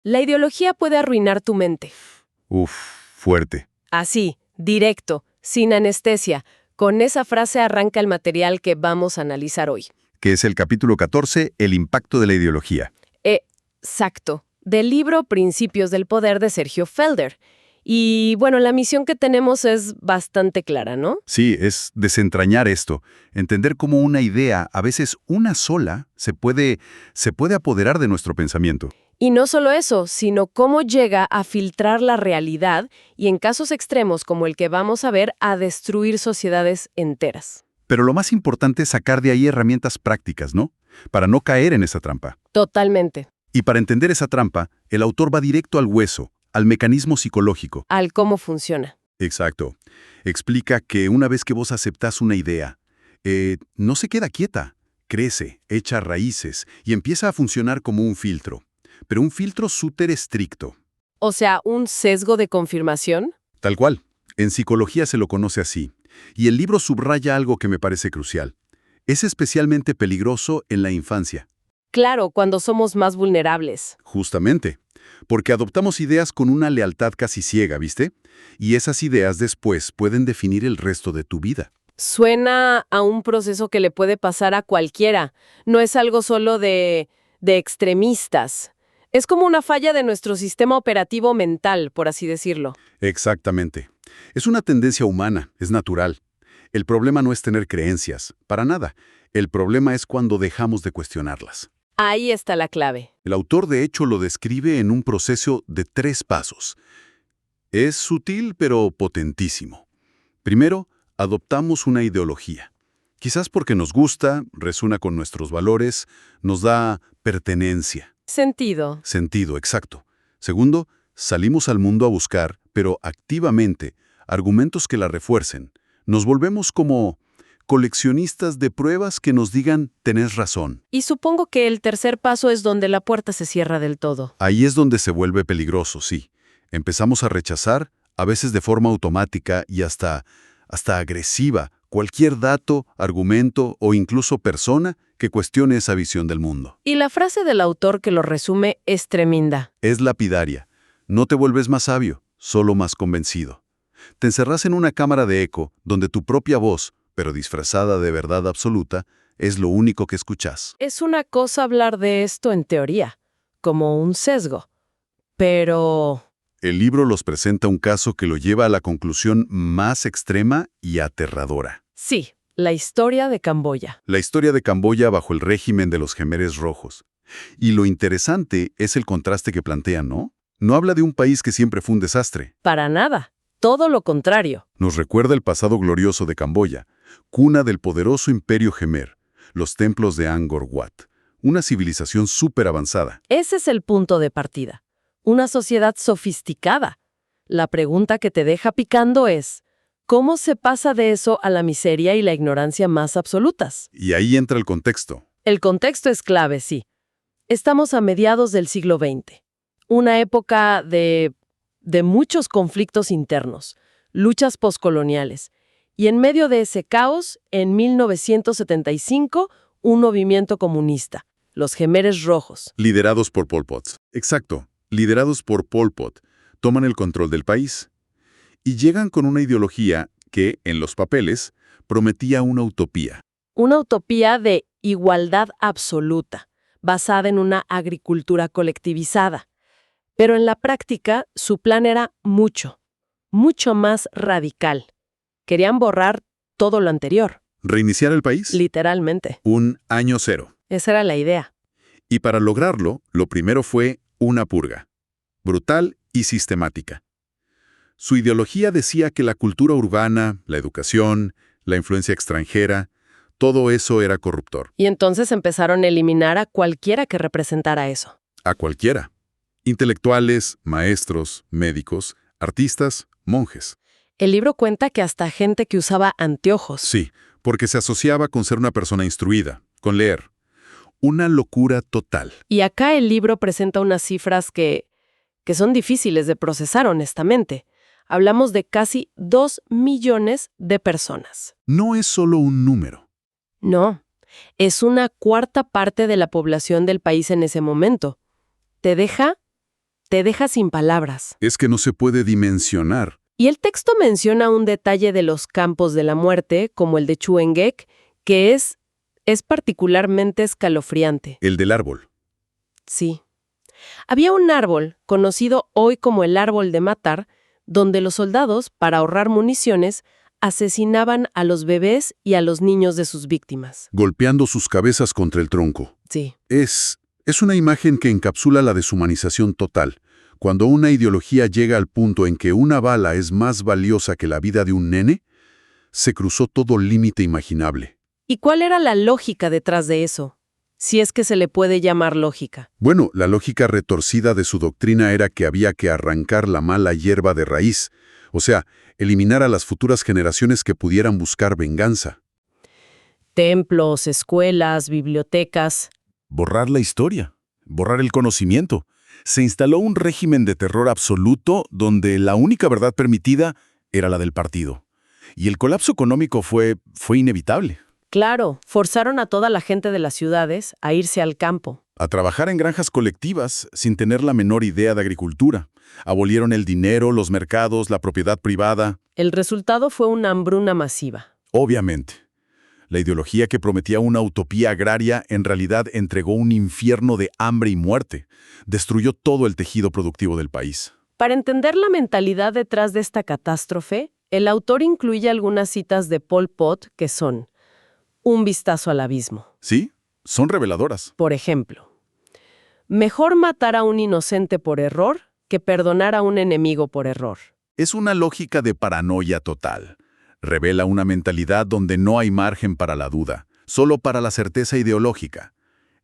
La ideología puede arruinar tu mente. Uf, fuerte. Así, directo, sin anestesia. Con esa frase arranca el material que vamos a analizar hoy. Que es el capítulo 14, el impacto de la ideología. Exacto. Del libro Principios del Poder de Sergio Felder. Y bueno, la misión que tenemos es bastante clara, ¿no? Sí, es desentrañar esto, entender cómo una idea, a veces una sola, se puede apoderar de nuestro pensamiento. Y no solo eso, sino cómo llega a filtrar la realidad y en casos extremos como el que vamos a ver, a destruir sociedades enteras. Pero lo más importante es sacar de ahí herramientas prácticas, ¿no? Para no caer en esa trampa. Totalmente. Y para entender esa trampa, el autor va directo al hueso, al mecanismo psicológico. Al cómo funciona. Exacto. Explica que una vez que vos aceptás una idea, no se queda quieta, crece, echa raíces y empieza a funcionar como un filtro. Pero un filtro súper estricto. O sea, un sesgo de confirmación. Tal cual. En psicología se lo conoce así. Y el libro subraya algo que me parece crucial. Es especialmente peligroso en la infancia. Claro, cuando somos más vulnerables. Justamente. Porque adoptamos ideas con una lealtad casi ciega, ¿viste? Y esas ideas después pueden definir el resto de tu vida. Suena a un proceso que le puede pasar a cualquiera. No es algo solo de extremistas. Es como una falla de nuestro sistema operativo mental, por así decirlo. Exactamente. Es una tendencia humana, es natural. El problema no es tener creencias, para nada. El problema es cuando dejamos de cuestionarlas. Ahí está la clave. El autor, de hecho, lo describe en un proceso de 3 pasos. Es sutil, pero potentísimo. Primero, adoptamos una ideología. Quizás porque nos gusta, resuena con nuestros valores, nos da pertenencia. Sentido. Sentido, exacto. Segundo, salimos al mundo a buscar, pero activamente, argumentos que la refuercen. Nos volvemos como coleccionistas de pruebas que nos digan tenés razón. Y supongo que el tercer paso es donde la puerta se cierra del todo. Ahí es donde se vuelve peligroso, sí. Empezamos a rechazar, a veces de forma automática y hasta agresiva, cualquier dato, argumento o incluso persona que cuestione esa visión del mundo. Y la frase del autor que lo resume es tremenda. Es lapidaria. No te vuelves más sabio, solo más convencido. Te encerrás en una cámara de eco donde tu propia voz, pero disfrazada de verdad absoluta, es lo único que escuchás. Es una cosa hablar de esto en teoría, como un sesgo. Pero El libro los presenta un caso que lo lleva a la conclusión más extrema y aterradora. sí, la historia de Camboya. La historia de Camboya bajo el régimen de los Jemeres Rojos. Y lo interesante es el contraste que plantea, ¿no? No habla de un país que siempre fue un desastre. Para nada. Todo lo contrario. Nos recuerda el pasado glorioso de Camboya, cuna del poderoso imperio Jemer, los templos de Angkor Wat, una civilización súper avanzada. Ese es el punto de partida. Una sociedad sofisticada. La pregunta que te deja picando es, ¿cómo se pasa de eso a la miseria y la ignorancia más absolutas? Y ahí entra el contexto. El contexto es clave, sí. Estamos a mediados del siglo XX. Una época de muchos conflictos internos, luchas poscoloniales. Y en medio de ese caos, en 1975, un movimiento comunista, los Jemeres Rojos. Liderados por Pol Pot. Exacto, liderados por Pol Pot, toman el control del país. Y llegan con una ideología que, en los papeles, prometía una utopía. Una utopía de igualdad absoluta, basada en una agricultura colectivizada. Pero en la práctica, su plan era mucho más radical. Querían borrar todo lo anterior. ¿Reiniciar el país? Literalmente. Un año cero. Esa era la idea. Y para lograrlo, lo primero fue una purga. Brutal y sistemática. Su ideología decía que la cultura urbana, la educación, la influencia extranjera, todo eso era corruptor. Y entonces empezaron a eliminar a cualquiera que representara eso. A cualquiera. Intelectuales, maestros, médicos, artistas, monjes. El libro cuenta que hasta gente que usaba anteojos. Sí, porque se asociaba con ser una persona instruida, con leer. Una locura total. Y acá el libro presenta unas cifras que son difíciles de procesar honestamente. Hablamos de casi 2 millones de personas. No es solo un número. No, es una cuarta parte de la población del país en ese momento. Te deja te deja sin palabras. Es que no se puede dimensionar. Y el texto menciona un detalle de los campos de la muerte, como el de Chuengek, que es particularmente escalofriante. El del árbol. Sí. Había un árbol, conocido hoy como el árbol de matar, donde los soldados, para ahorrar municiones, asesinaban a los bebés y a los niños de sus víctimas. Golpeando sus cabezas contra el tronco. Sí. Es una imagen que encapsula la deshumanización total. Cuando una ideología llega al punto en que una bala es más valiosa que la vida de un nene, se cruzó todo límite imaginable. ¿Y cuál era la lógica detrás de eso? Si es que se le puede llamar lógica. Bueno, la lógica retorcida de su doctrina era que había que arrancar la mala hierba de raíz, o sea, eliminar a las futuras generaciones que pudieran buscar venganza. Templos, escuelas, bibliotecas. Borrar la historia, borrar el conocimiento. Se instaló un régimen de terror absoluto donde la única verdad permitida era la del partido. Y el colapso económico fue inevitable. Claro, forzaron a toda la gente de las ciudades a irse al campo. A trabajar en granjas colectivas sin tener la menor idea de agricultura. Abolieron el dinero, los mercados, la propiedad privada. El resultado fue una hambruna masiva. Obviamente. La ideología que prometía una utopía agraria en realidad entregó un infierno de hambre y muerte. Destruyó todo el tejido productivo del país. Para entender la mentalidad detrás de esta catástrofe, el autor incluye algunas citas de Pol Pot que son un vistazo al abismo. ¿Sí? Son reveladoras. Por ejemplo, mejor matar a un inocente por error que perdonar a un enemigo por error. Es una lógica de paranoia total. Revela una mentalidad donde no hay margen para la duda, solo para la certeza ideológica.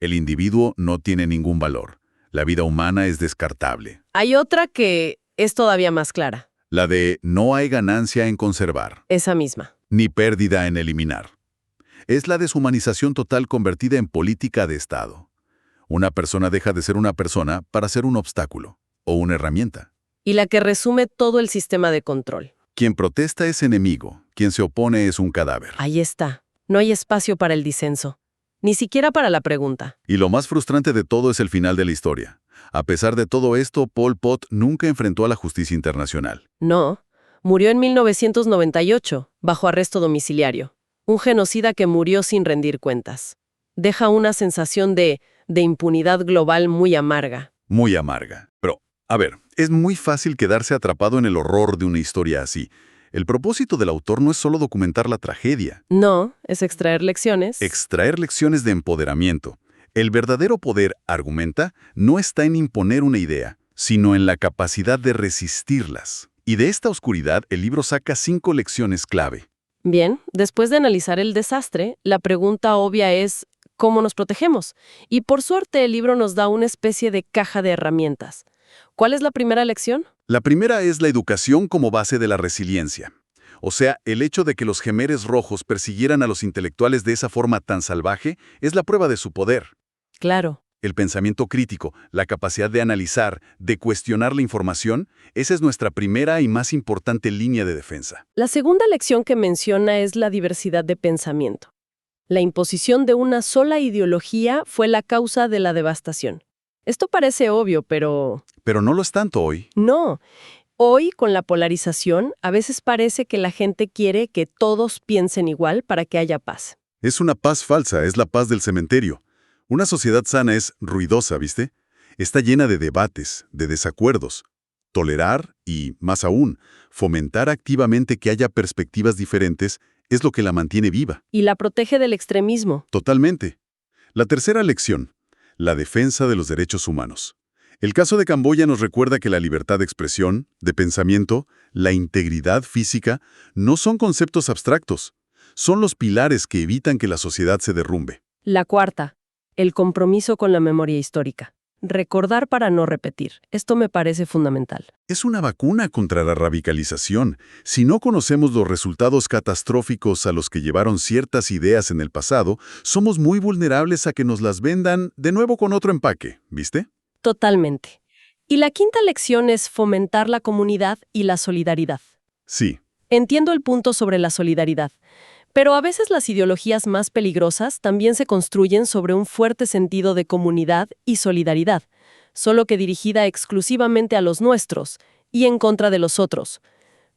El individuo no tiene ningún valor. La vida humana es descartable. Hay otra que es todavía más clara. La de no hay ganancia en conservar, Esa misma. ni pérdida en eliminar. Es la deshumanización total convertida en política de Estado. Una persona deja de ser una persona para ser un obstáculo o una herramienta. Y la que resume todo el sistema de control. Quien protesta es enemigo, quien se opone es un cadáver. Ahí está. No hay espacio para el disenso. Ni siquiera para la pregunta. Y lo más frustrante de todo es el final de la historia. A pesar de todo esto, Pol Pot nunca enfrentó a la justicia internacional. No. Murió en 1998, bajo arresto domiciliario. Un genocida que murió sin rendir cuentas. Deja una sensación de impunidad global muy amarga. Muy amarga. Pero, a ver, es muy fácil quedarse atrapado en el horror de una historia así. El propósito del autor no es solo documentar la tragedia. No, es extraer lecciones. Extraer lecciones de empoderamiento. El verdadero poder, argumenta, no está en imponer una idea, sino en la capacidad de resistirlas. Y de esta oscuridad, el libro saca 5 lecciones clave. Bien, después de analizar el desastre, la pregunta obvia es ¿cómo nos protegemos? Y por suerte el libro nos da una especie de caja de herramientas. ¿Cuál es la primera lección? La primera es la educación como base de la resiliencia. O sea, el hecho de que los Jemeres Rojos persiguieran a los intelectuales de esa forma tan salvaje es la prueba de su poder. Claro. El pensamiento crítico, la capacidad de analizar, de cuestionar la información, esa es nuestra primera y más importante línea de defensa. La segunda lección que menciona es la diversidad de pensamiento. La imposición de una sola ideología fue la causa de la devastación. Esto parece obvio, pero... Pero no lo es tanto hoy. No. Hoy, con la polarización, a veces parece que la gente quiere que todos piensen igual para que haya paz. Es una paz falsa, es la paz del cementerio. Una sociedad sana es ruidosa, ¿viste? Está llena de debates, de desacuerdos. Tolerar y, más aún, fomentar activamente que haya perspectivas diferentes es lo que la mantiene viva. Y la protege del extremismo. Totalmente. La tercera lección, la defensa de los derechos humanos. El caso de Camboya nos recuerda que la libertad de expresión, de pensamiento, la integridad física, no son conceptos abstractos. Son los pilares que evitan que la sociedad se derrumbe. La cuarta, el compromiso con la memoria histórica. Recordar para no repetir. Esto me parece fundamental. Es una vacuna contra la radicalización. Si no conocemos los resultados catastróficos a los que llevaron ciertas ideas en el pasado, somos muy vulnerables a que nos las vendan de nuevo con otro empaque, ¿viste? Totalmente. Y la quinta lección es fomentar la comunidad y la solidaridad. Sí. Entiendo el punto sobre la solidaridad, pero a veces las ideologías más peligrosas también se construyen sobre un fuerte sentido de comunidad y solidaridad. solo que dirigida exclusivamente a los nuestros y en contra de los otros.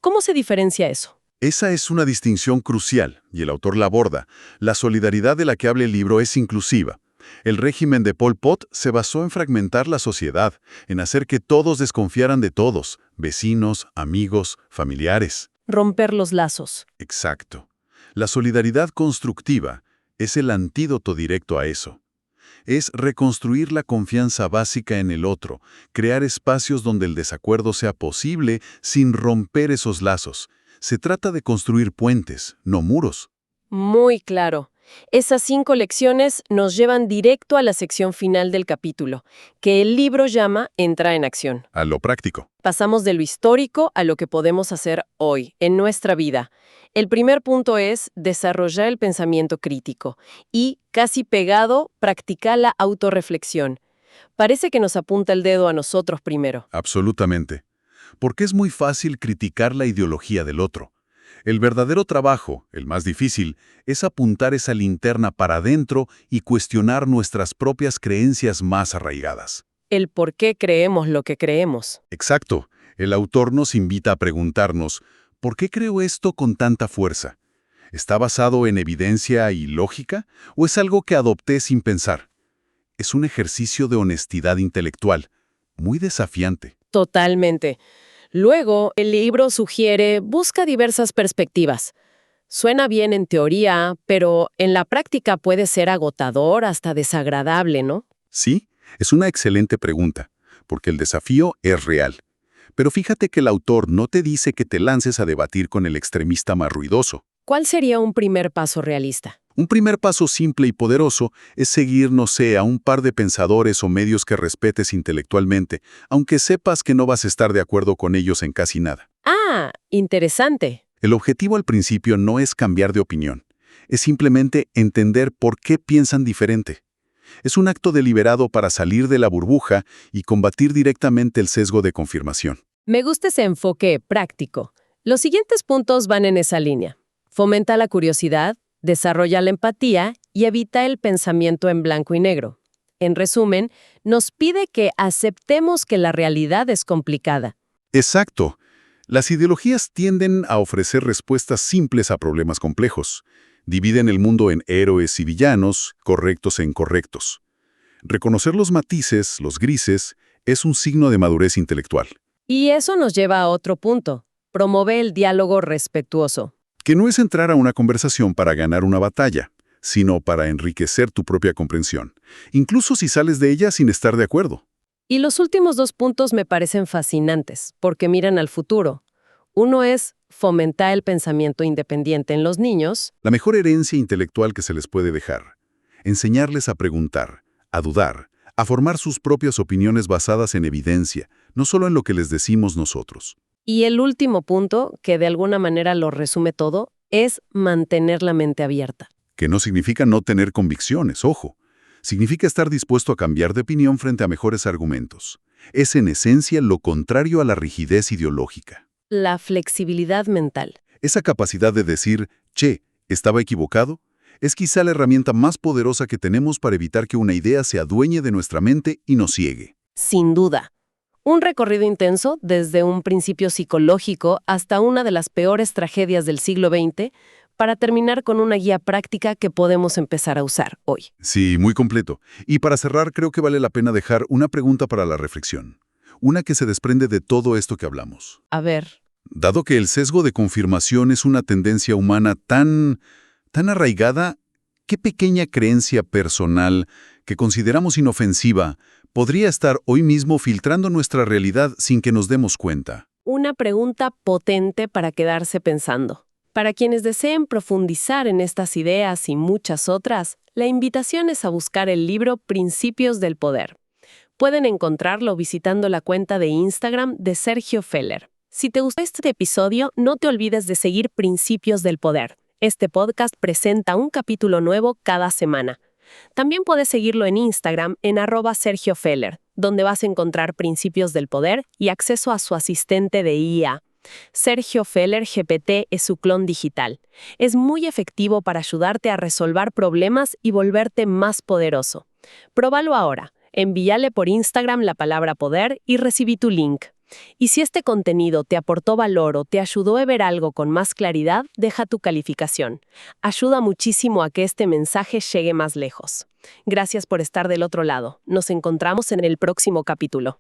¿Cómo se diferencia eso? Esa es una distinción crucial, y el autor la aborda. La solidaridad de la que habla el libro es inclusiva. El régimen de Pol Pot se basó en fragmentar la sociedad, en hacer que todos desconfiaran de todos, vecinos, amigos, familiares. Romper los lazos. Exacto. La solidaridad constructiva es el antídoto directo a eso. Es reconstruir la confianza básica en el otro, crear espacios donde el desacuerdo sea posible sin romper esos lazos. Se trata de construir puentes, no muros. Muy claro. Esas 5 lecciones nos llevan directo a la sección final del capítulo, que el libro llama Entra en acción. A lo práctico. Pasamos de lo histórico a lo que podemos hacer hoy, en nuestra vida. El primer punto es desarrollar el pensamiento crítico y, casi pegado, practicar la autorreflexión. Parece que nos apunta el dedo a nosotros primero. Absolutamente. Porque es muy fácil criticar la ideología del otro. El verdadero trabajo, el más difícil, es apuntar esa linterna para adentro y cuestionar nuestras propias creencias más arraigadas. El por qué creemos lo que creemos. Exacto. El autor nos invita a preguntarnos, ¿por qué creo esto con tanta fuerza? ¿Está basado en evidencia y lógica o es algo que adopté sin pensar? Es un ejercicio de honestidad intelectual, muy desafiante. Totalmente. Luego, el libro sugiere, busca diversas perspectivas. Suena bien en teoría, pero en la práctica puede ser agotador hasta desagradable, ¿no? Sí, es una excelente pregunta, porque el desafío es real. Pero fíjate que el autor no te dice que te lances a debatir con el extremista más ruidoso. ¿Cuál sería un primer paso realista? Un primer paso simple y poderoso es seguir, no sé, a un par de pensadores o medios que respetes intelectualmente, aunque sepas que no vas a estar de acuerdo con ellos en casi nada. Ah, interesante. El objetivo al principio no es cambiar de opinión, es simplemente entender por qué piensan diferente. Es un acto deliberado para salir de la burbuja y combatir directamente el sesgo de confirmación. Me gusta ese enfoque práctico. Los siguientes puntos van en esa línea. Fomenta la curiosidad, desarrolla la empatía y evita el pensamiento en blanco y negro. En resumen, nos pide que aceptemos que la realidad es complicada. Exacto. Las ideologías tienden a ofrecer respuestas simples a problemas complejos. Dividen el mundo en héroes y villanos, correctos e incorrectos. Reconocer los matices, los grises, es un signo de madurez intelectual. Y eso nos lleva a otro punto. Promueve el diálogo respetuoso. Que no es entrar a una conversación para ganar una batalla, sino para enriquecer tu propia comprensión, incluso si sales de ella sin estar de acuerdo. Y los últimos 2 puntos me parecen fascinantes, porque miran al futuro. Uno es fomentar el pensamiento independiente en los niños. La mejor herencia intelectual que se les puede dejar. Enseñarles a preguntar, a dudar, a formar sus propias opiniones basadas en evidencia, no solo en lo que les decimos nosotros. Y el último punto, que de alguna manera lo resume todo, es mantener la mente abierta. Que no significa no tener convicciones, ojo. Significa estar dispuesto a cambiar de opinión frente a mejores argumentos. Es en esencia lo contrario a la rigidez ideológica. La flexibilidad mental. Esa capacidad de decir, che, ¿estaba equivocado? Es quizá la herramienta más poderosa que tenemos para evitar que una idea se adueñe de nuestra mente y nos ciegue. Sin duda. Un recorrido intenso, desde un principio psicológico hasta una de las peores tragedias del siglo XX, para terminar con una guía práctica que podemos empezar a usar hoy. Sí, muy completo. Y para cerrar, creo que vale la pena dejar una pregunta para la reflexión. Una que se desprende de todo esto que hablamos. A ver. Dado que el sesgo de confirmación es una tendencia humana tan arraigada, ¿qué pequeña creencia personal que consideramos inofensiva podría estar hoy mismo filtrando nuestra realidad sin que nos demos cuenta? Una pregunta potente para quedarse pensando. Para quienes deseen profundizar en estas ideas y muchas otras, la invitación es a buscar el libro Principios del Poder. Pueden encontrarlo visitando la cuenta de Instagram de Sergio Feller. Si te gustó este episodio, no te olvides de seguir Principios del Poder. Este podcast presenta un capítulo nuevo cada semana. También puedes seguirlo en Instagram en @SergioFeller, donde vas a encontrar Principios del Poder y acceso a su asistente de IA. Sergio Feller GPT es su clon digital. Es muy efectivo para ayudarte a resolver problemas y volverte más poderoso. Próbalo ahora. Envíale por Instagram la palabra poder y recibí tu link. Y si este contenido te aportó valor o te ayudó a ver algo con más claridad, deja tu calificación. Ayuda muchísimo a que este mensaje llegue más lejos. Gracias por estar del otro lado. Nos encontramos en el próximo capítulo.